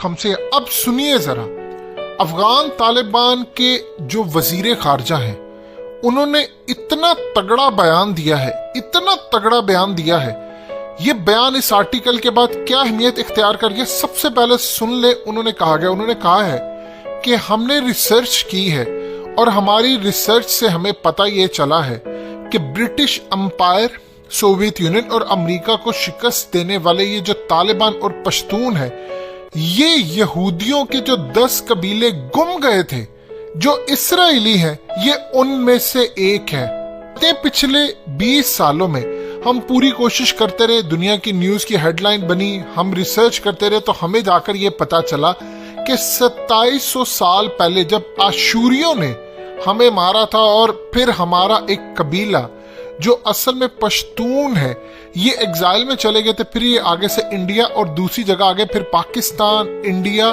हमसे। अब सुनिए जरा, अफगान तालिबान के जो वजीर खारजा हैं उन्होंने इतना तगड़ा बयान दिया है, इतना तगड़ा बयान दिया है। ये बयान इस आर्टिकल के बाद क्या अहमियत इख्तियार कर गया, सबसे पहले सुन ले। उन्होंने कहा है कि हमने रिसर्च की है और हमारी रिसर्च से हमें पता ये चला है कि ब्रिटिश एम्पायर, सोवियत यूनियन और अमेरिका को शिकस्त देने वाले ये जो तालिबान और पश्तून है, ये यहूदियों के जो 10 कबीले गुम गए थे जो इस्राएली हैं, ये उनमें से एक है। पिछले 20 सालों में हम पूरी कोशिश करते रहे, दुनिया की न्यूज की हेडलाइन बनी, हम रिसर्च करते रहे, तो हमें जाकर ये पता चला कि 2700 साल पहले जब आशूरियों ने हमें मारा था और फिर हमारा एक कबीला जो असल में पश्तून है ये एग्जाइल में चले गए थे, फिर ये आगे से इंडिया और दूसरी जगह आगे फिर पाकिस्तान, इंडिया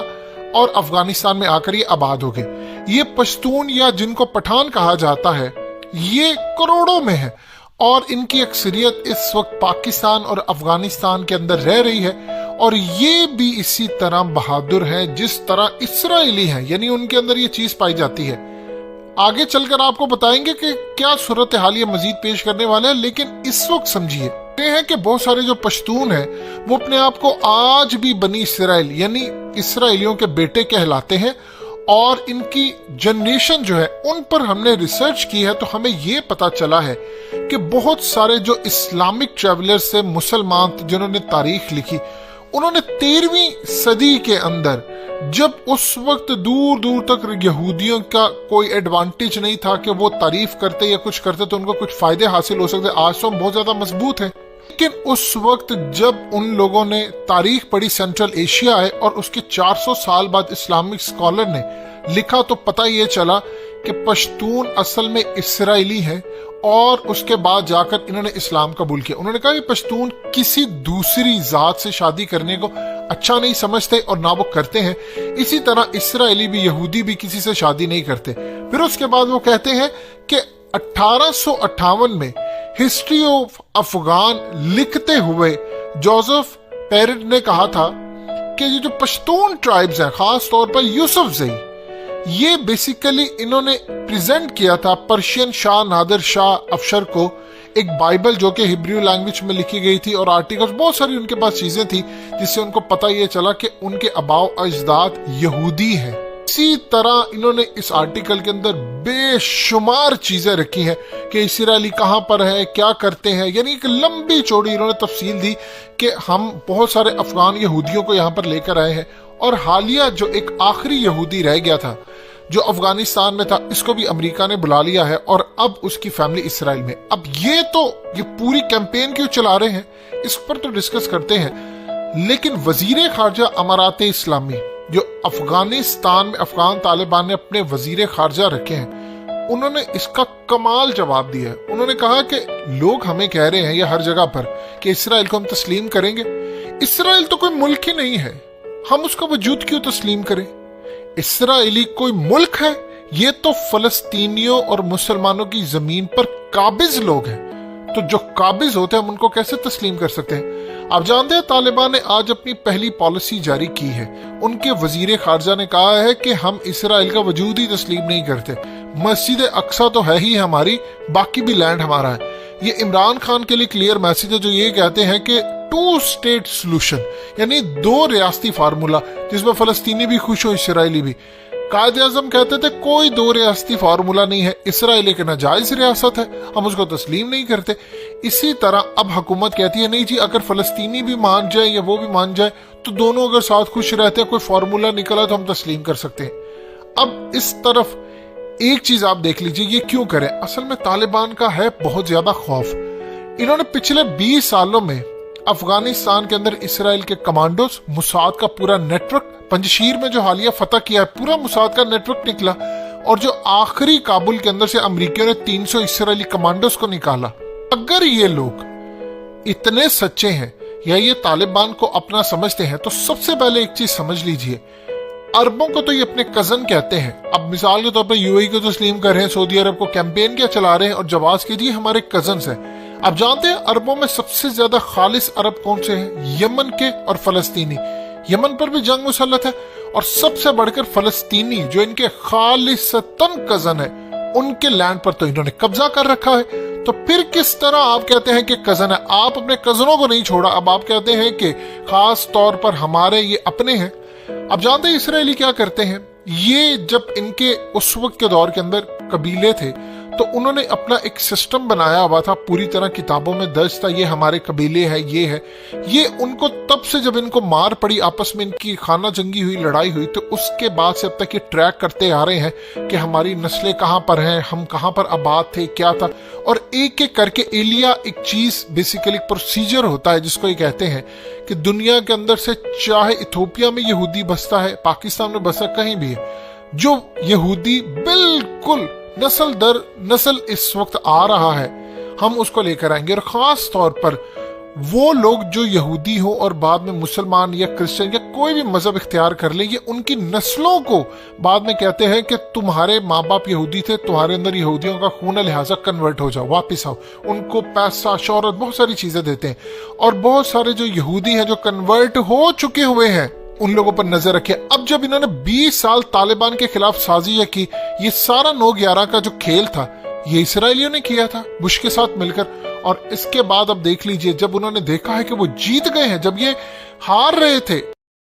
और अफगानिस्तान में आकर ये आबाद हो गए। ये पश्तून या जिनको पठान कहा जाता है ये करोड़ों में है और इनकी अक्सरियत इस वक्त पाकिस्तान और अफगानिस्तान के अंदर रह रही है और ये भी इसी तरह बहादुर हैं जिस तरह इस्राएली हैं, यानी उनके अंदर ये चीज पाई जाती है। आगे चलकर आपको बताएंगे कि क्या सूरत हाल ये मजीद पेश करने वाले हैं, लेकिन इस वक्त समझिए हैं कि बहुत सारे जो पश्तून हैं वो अपने आप को आज भी बनी इसराइल यानी इसराइलियों के बेटे कहलाते हैं और इनकी जनरेशन जो है उन पर हमने रिसर्च की है तो हमें ये पता चला है कि बहुत सारे जो इस्लामिक ट्रेवलर्स से मुसलमान जिन्होंने तारीख लिखी, उन्होंने 13वीं सदी के अंदर जब उस वक्त दूर दूर तक यहूदियों का कोई एडवांटेज नहीं था कि वो तारीफ करते या कुछ करते तो उनको कुछ फायदे हासिल हो सकते, आज तो हम बहुत ज्यादा मजबूत हैं, लेकिन उस वक्त जब उन लोगों ने तारीख पढ़ी सेंट्रल एशिया है और उसके 400 साल बाद इस्लामिक स्कॉलर ने लिखा तो पता ये चला कि पश्तून असल में इसराइली है और उसके बाद जाकर इन्होंने इस्लाम कबूल किया। उन्होंने कहा कि पश्तून किसी दूसरी जात से शादी करने को अच्छा नहीं समझते और ना वो करते हैं, इसी तरह इसराइली भी यहूदी भी किसी से शादी नहीं करते। फिर उसके बाद वो कहते हैं कि 1858 में हिस्ट्री ऑफ अफगान लिखते हुए जोसेफ पेरिड ने कहा था कि ये जो पश्तून ट्राइब्स हैं, खास तौर पर यूसुफजई, ये बेसिकली इन्होंने प्रेजेंट किया था पर्शियन शाह नादिर शाह अफशर को एक बाइबल जो कि हिब्रू लैंग्वेज में लिखी गई थी और आर्टिकल्स, बहुत सारी उनके पास चीजें थी जिससे उनको पता ये चला कि उनके आबाओ अजदाद यहूदी हैं। इसी तरह इन्होंने इस आर्टिकल के अंदर बेशुमार चीजें रखी हैं कि इसराइली कहां पर है, क्या करते हैं, यानी एक लंबी चौड़ी इन्होंने तफसील दी कि हम बहुत सारे अफगान यहूदियों को यहाँ पर लेकर आए हैं और हालिया जो एक आखिरी यहूदी रह गया था जो अफगानिस्तान में था, इसको भी अमेरिका ने बुला लिया है और अब उसकी फैमिली इसराइल में। अब ये पूरी कैंपेन क्यों चला रहे हैं इस पर तो डिस्कस करते हैं, लेकिन वजीर खारजा अमारात इस्लामी जो अफगानिस्तान में अफगान तालिबान ने अपने वजीर खारजा रखे हैं, उन्होंने इसका कमाल जवाब दिया है। उन्होंने कहा कि लोग हमें कह रहे हैं या हर जगह पर कि इसराइल को हम तस्लीम करेंगे। इसराइल तो कोई मुल्क ही नहीं है, हम उसका वजूद क्यों तस्लीम करें? इसराइली कोई मुल्क है? ये तो फलस्तीनियों और मुसलमानों की जमीन पर काबिज लोग हैं, तो जो काबिज होते हैं हम उनको कैसे तस्लीम कर सकते हैं? आप जानते हैं तालिबान ने आज अपनी पहली पॉलिसी जारी की है। उनके वजीर खारजा ने कहा है कि हम इसराइल का वजूद ही तस्लीम नहीं करते, मस्जिद अक्सा तो है ही हमारी, बाकी भी लैंड हमारा है। ये इमरान खान के लिए क्लियर मैसेज है जो ये कहते हैं कि 2 स्टेट सोल्यूशन यानी 2 रियासती फार्मूला जिसमें फलस्तीनी भी खुश हो, इसराइली भी। कायद आजम कहते थे कोई 2 रियासती फार्मूला नहीं है, इसराइल एक नाजायज रियासत है, हम उसको तस्लीम नहीं करते। इसी तरह अब हुकूमत कहती है नहीं जी, अगर फलस्तीनी भी मान जाए या वो भी मान जाए तो दोनों अगर साथ खुश रहते हैं, कोई फार्मूला निकला तो हम तस्लीम कर सकते हैं। अब इस तरफ एक चीज आप देख लीजिए, ये क्यों करें? असल में तालिबान का है बहुत ज्यादा खौफ। इन्होंने पिछले 20 सालों में अफगानिस्तान के अंदर इसराइल के कमांडोज, मुसाद का पूरा नेटवर्क, पंजशीर में जो हालिया फतह किया है पूरा मुसाद का नेटवर्क निकला और जो आखिरी काबुल के अंदर से अमेरिकियों ने 300 इसराइली कमांडोज को निकाला। अगर ये लोग इतने सच्चे हैं या ये तालिबान को अपना समझते हैं तो सबसे पहले एक चीज समझ लीजिए, अरबों को तो ये अपने कजन कहते हैं। अब मिसाल के तौर पर यूएई को तस्लीम कर रहे हैं, सऊदी अरब को कैंपेन क्या चला रहे हैं और जवाब कीजिए हमारे कजन्स हैं। आप जानते हैं अरबों में सबसे ज्यादा खालिस अरब कौन से हैं? यमन के और फलस्तीनी। यमन पर भी जंग मुसल्लत है, और सबसे बढ़कर फलस्तीनी जो इनके खालिसतन कजन है, उनके लैंड पर तो इन्होंने कब्जा कर रखा है। तो फिर किस तरह आप कहते हैं कि कजन है? आप अपने कजनों को नहीं छोड़ा, अब आप कहते हैं कि खास तौर पर हमारे ये अपने हैं। अब जानते हैं इसराइली क्या करते हैं? ये जब इनके उस वक्त के दौर के अंदर कबीले थे, तो उन्होंने अपना एक सिस्टम बनाया हुआ था, पूरी तरह किताबों में दर्ज था, ये हमारे कबीले है, ये है। ये उनको तब से जब इनको मार पड़ी, आपस में इनकी खाना जंगी हुई, लड़ाई हुई, तो उसके बाद से अब तक ये ट्रैक करते आ रहे हैं कि हमारी नस्लें कहाँ पर हैं, हम कहाँ पर आबाद थे, क्या था। और एक एक करके एलिया एक चीज, बेसिकली प्रोसीजर होता है जिसको ये कहते हैं कि दुनिया के अंदर से, चाहे इथोपिया में यहूदी बसता है, पाकिस्तान में बसा, कहीं भी है, जो यहूदी बिल्कुल नस्ल दर नस्ल इस वक्त आ रहा है, हम उसको लेकर आएंगे। और खास तौर पर वो लोग जो यहूदी हो और बाद में मुसलमान या क्रिश्चियन या कोई भी मजहब इख्तियार कर ले, ये उनकी नस्लों को बाद में कहते हैं कि तुम्हारे माँ बाप यहूदी थे, तुम्हारे अंदर यहूदियों का खून है, लिहाजा कन्वर्ट हो जाओ, वापिस आओ। उनको पैसा, शौहरत, बहुत सारी चीजें देते हैं। और बहुत सारे जो यहूदी हैं जो कन्वर्ट हो चुके हुए हैं, उन लोगों पर नजर रखे। अब जब इन्होंने 20 साल तालिबान के खिलाफ साजिश की, ये सारा 9/11 का जो खेल था, ये इसराइलियों ने किया था बुश के साथ मिलकर। और इसके बाद अब देख लीजिए, जब उन्होंने देखा है कि वो जीत गए हैं, जब ये हार रहे थे,